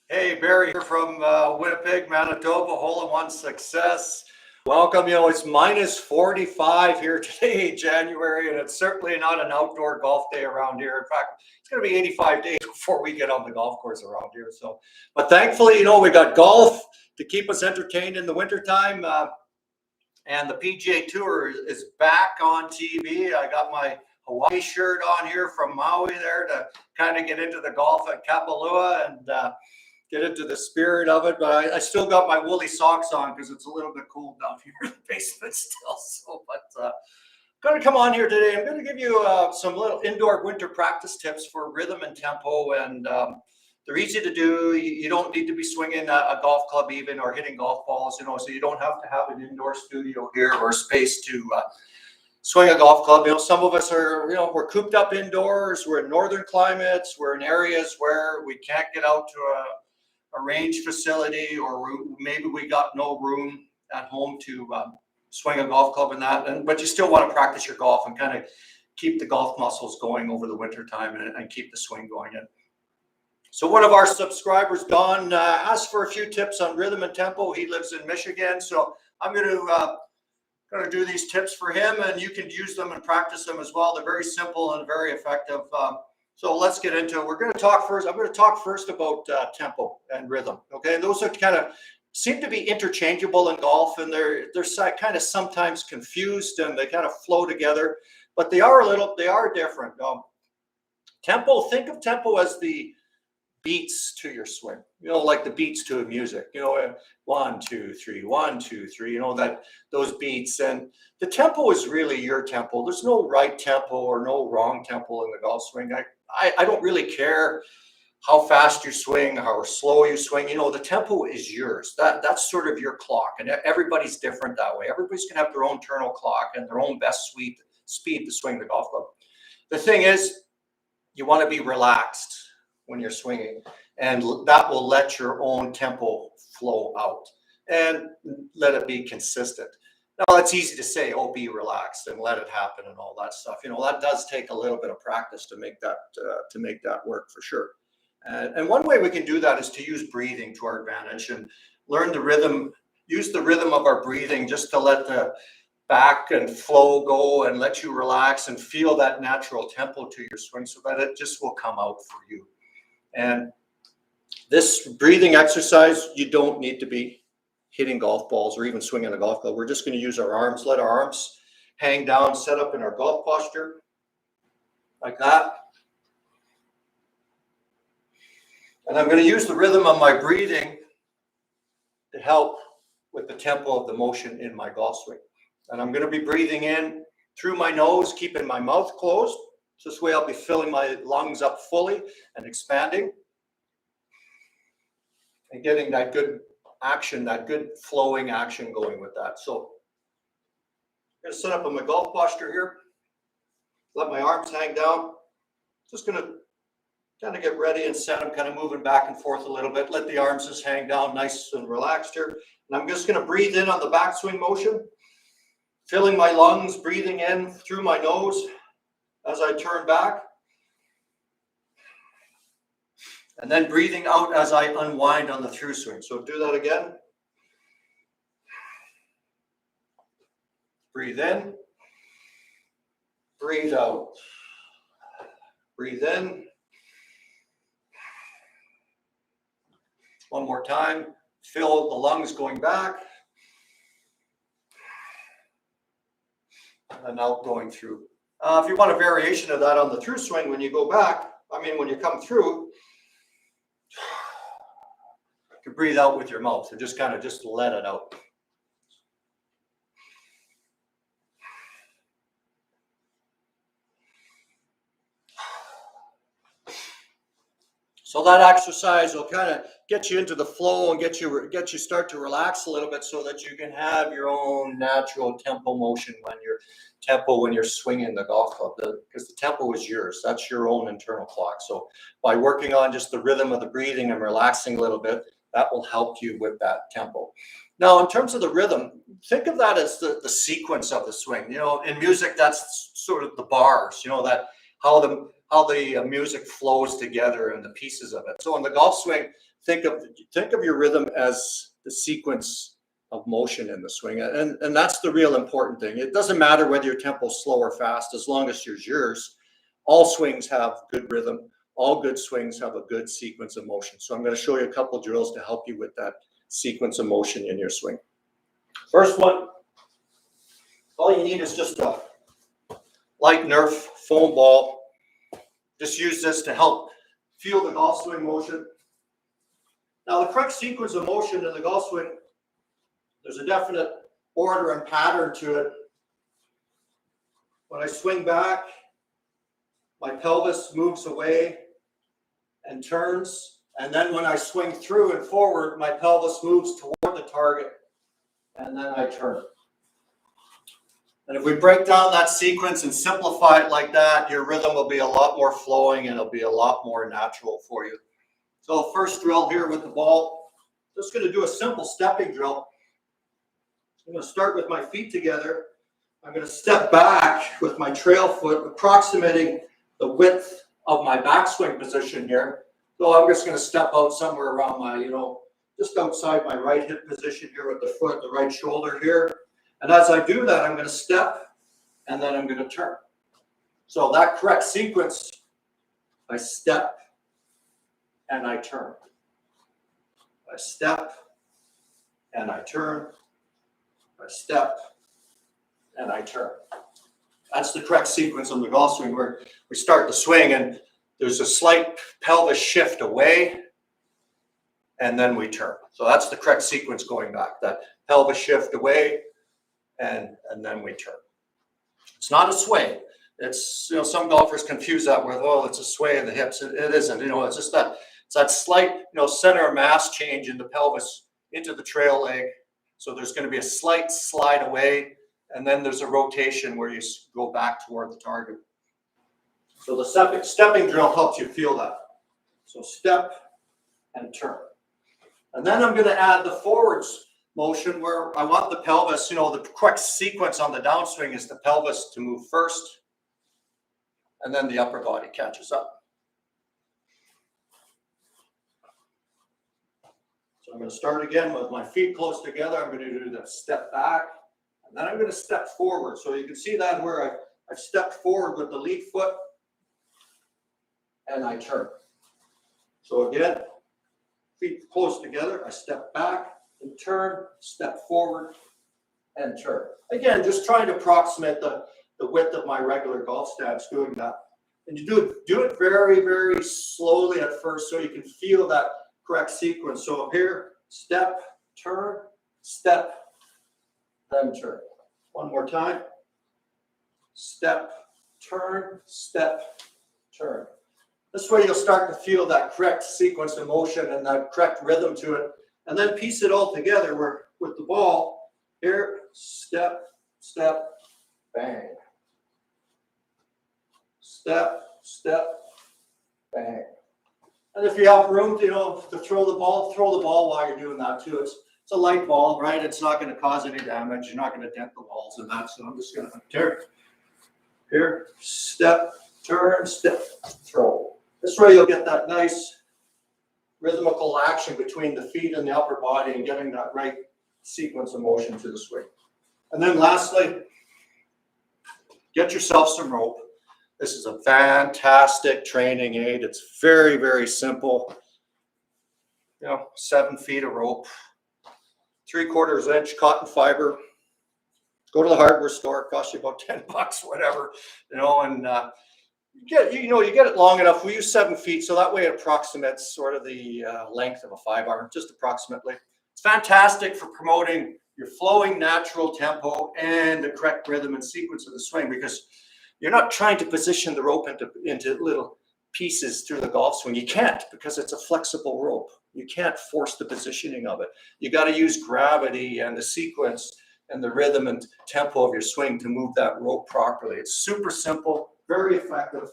Hey, Barry here from Winnipeg, Manitoba, hole-in-one success. Welcome. It's minus 45 here today, January, and it's certainly not an outdoor golf day around here. In fact, it's going to be 85 days before we get on the golf course around here. But thankfully, we got golf to keep us entertained in the wintertime. And the PGA Tour is back on TV. I got my Hawaii shirt on here from Maui there to kind of get into the golf at Kapalua and get into the spirit of it. But I still got my woolly socks on because it's a little bit cold down here in the basement still. But I'm going to come on here today. I'm going to give you some little indoor winter practice tips for rhythm and tempo. And they're easy to do. You don't need to be swinging a golf club even or hitting golf balls, so you don't have to have an indoor studio here or space to swing a golf club. Some of us are, we're cooped up indoors. We're in northern climates. We're in areas where we can't get out to a range facility, or maybe we got no room at home to swing a golf club in that. But you still want to practice your golf and kind of keep the golf muscles going over the winter time and keep the swing going in. So one of our subscribers, Don, asked for a few tips on rhythm and tempo. He lives in Michigan, so I'm going to do these tips for him, and you can use them and practice them as well. They're very simple and very effective. So let's get into it. We're going to talk first. I'm going to talk first about tempo and rhythm. Okay, and those are kind of seem to be interchangeable in golf, and they're kind of sometimes confused, and they kind of flow together, but they are different. Tempo. Think of tempo as the beats to your swing, like the beats to a music, 1, 2, 3, 1, 2, 3, those beats. And the tempo is really your tempo. There's no right tempo or no wrong tempo in the golf swing. I don't really care how fast you swing, how slow you swing. The tempo is yours. That's sort of your clock, and everybody's different that way. Everybody's gonna have their own internal clock and their own best speed to swing the golf club. The thing is, you want to be relaxed when you're swinging, and that will let your own tempo flow out and let it be consistent. Now, it's easy to say, be relaxed and let it happen and all that stuff. That does take a little bit of practice to make that work for sure. And one way we can do that is to use breathing to our advantage and learn the rhythm, use the rhythm of our breathing just to let the back and flow go and let you relax and feel that natural tempo to your swing so that it just will come out for you. And this breathing exercise, you don't need to be hitting golf balls or even swinging a golf club. We're just going to use our arms, let our arms hang down, set up in our golf posture like that. And I'm going to use the rhythm of my breathing to help with the tempo of the motion in my golf swing. And I'm going to be breathing in through my nose, keeping my mouth closed. So this way I'll be filling my lungs up fully and expanding and getting that good action, that good flowing action going with that. So I'm going to set up in my golf posture here. Let my arms hang down. Just going to kind of get ready and set. I'm kind of moving back and forth a little bit. Let the arms just hang down nice and relaxed here. And I'm just going to breathe in on the backswing motion, filling my lungs, breathing in through my nose as I turn back, and then breathing out as I unwind on the through swing. So do that again. Breathe in, breathe out, breathe in. One more time, feel the lungs going back, and then out going through. If you want a variation of that on the through swing, when you go back, when you come through, you can breathe out with your mouth and just let it out. So that exercise will kind of get you into the flow and get you start to relax a little bit so that you can have your own natural tempo motion when you're swinging the golf club, because the tempo is yours. That's your own internal clock. So by working on just the rhythm of the breathing and relaxing a little bit, that will help you with that tempo. Now, in terms of the rhythm, think of that as the sequence of the swing. In music, that's sort of the bars, that how the music flows together and the pieces of it. So in the golf swing, think of your rhythm as the sequence of motion in the swing, and that's the real important thing. It doesn't matter whether your tempo's slow or fast, as long as it's yours. All swings have good rhythm. All good swings have a good sequence of motion. So I'm going to show you a couple drills to help you with that sequence of motion in your swing. First one, all you need is just a light Nerf foam ball. Just use this to help feel the golf swing motion. Now, the correct sequence of motion in the golf swing, there's a definite order and pattern to it. When I swing back, my pelvis moves away and turns. And then when I swing through and forward, my pelvis moves toward the target. And then I turn. And if we break down that sequence and simplify it like that, your rhythm will be a lot more flowing and it'll be a lot more natural for you. So first drill here with the ball, just going to do a simple stepping drill. I'm going to start with my feet together. I'm going to step back with my trail foot, approximating the width of my backswing position here. So I'm just going to step out somewhere around my, just outside my right hip position here with the foot, the right shoulder here. And as I do that, I'm going to step and then I'm going to turn. So that correct sequence, I step and I turn. I step and I turn. I step and I turn. That's the correct sequence on the golf swing, where we start the swing and there's a slight pelvis shift away and then we turn. So that's the correct sequence going back, that pelvis shift away and then we turn. It's not a sway. It's, some golfers confuse that with, it's a sway in the hips. It isn't, it's just it's that slight, center of mass change in the pelvis into the trail leg. So there's going to be a slight slide away, and then there's a rotation where you go back toward the target. So the stepping drill helps you feel that. So step and turn. And then I'm going to add the forwards motion, where I want the pelvis, the correct sequence on the downswing is the pelvis to move first, and then the upper body catches up. So I'm going to start again with my feet close together. I'm going to do the step back, and then I'm going to step forward. So you can see that where I've stepped forward with the lead foot, and I turn. So again, feet close together, I step back and turn, step forward and turn. Again, just trying to approximate the width of my regular golf stance doing that. And you do it very, very slowly at first so you can feel that correct sequence. So up here, step, turn, then turn. One more time. Step, turn, turn. This way you'll start to feel that correct sequence of motion and that correct rhythm to it. And then piece it all together where with the ball, here, step, bang. Step, bang. And if you have room to throw the ball while you're doing that too. It's a light ball, right? It's not going to cause any damage. You're not going to dent the walls and that. So I'm just going to turn. Here, step, turn, step, throw. This way you'll get that nice rhythmical action between the feet and the upper body and getting that right sequence of motion to the swing. And then lastly, get yourself some rope. This is a fantastic training aid. It's very, very simple. 7 feet of rope, 3/4 inch cotton fiber. Go to the hardware store. It costs you about $10, whatever, and you get it long enough. We use 7 feet, so that way it approximates sort of the length of a 5-iron, just approximately. It's fantastic for promoting your flowing natural tempo and the correct rhythm and sequence of the swing, because you're not trying to position the rope into little pieces through the golf swing. You can't, because it's a flexible rope. You can't force the positioning of it. You got to use gravity and the sequence and the rhythm and tempo of your swing to move that rope properly. It's super simple, very effective.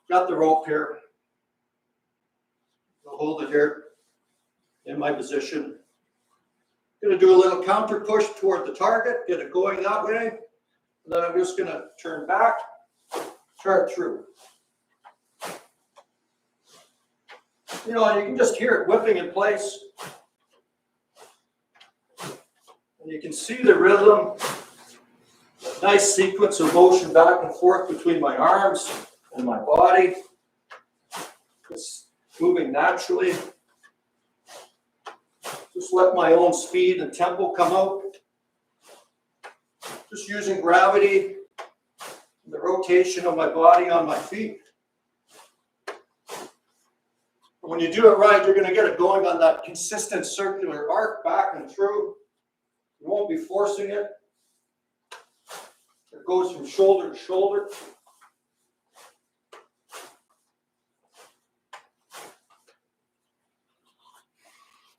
Got the rope here. I'll hold it here in my position. Going to do a little counter push toward the target, get it going that way. And then I'm just going to turn back, turn through. You know, you can just hear it whipping in place. And you can see the rhythm, nice sequence of motion back and forth between my arms and my body. Just moving naturally. Just let my own speed and tempo come out. Just using gravity, the rotation of my body on my feet. When you do it right, you're going to get it going on that consistent circular arc back and through. You won't be forcing it. It goes from shoulder to shoulder.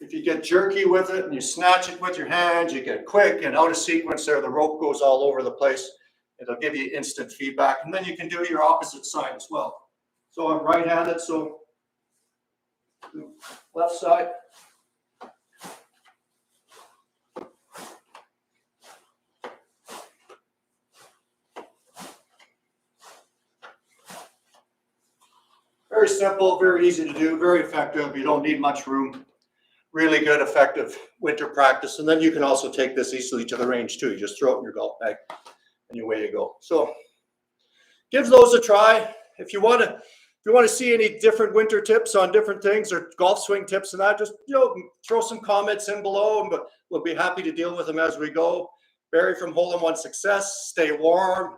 If you get jerky with it and you snatch it with your hands, you get quick and out of sequence there, the rope goes all over the place. It'll give you instant feedback. And then you can do your opposite side as well. So I'm right-handed, so left side. Very simple, very easy to do, very effective. You don't need much room. Really good, effective winter practice. And then you can also take this easily to the range too. You just throw it in your golf bag and away you go. So give those a try. If you want to see any different winter tips on different things or golf swing tips and that, just throw some comments in below, but we'll be happy to deal with them as we go. Barry from Hole in One Success. Stay warm.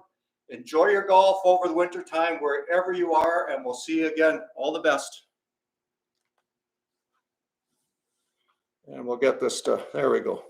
Enjoy your golf over the winter time wherever you are, and we'll see you again. All the best. And we'll get this stuff. There we go.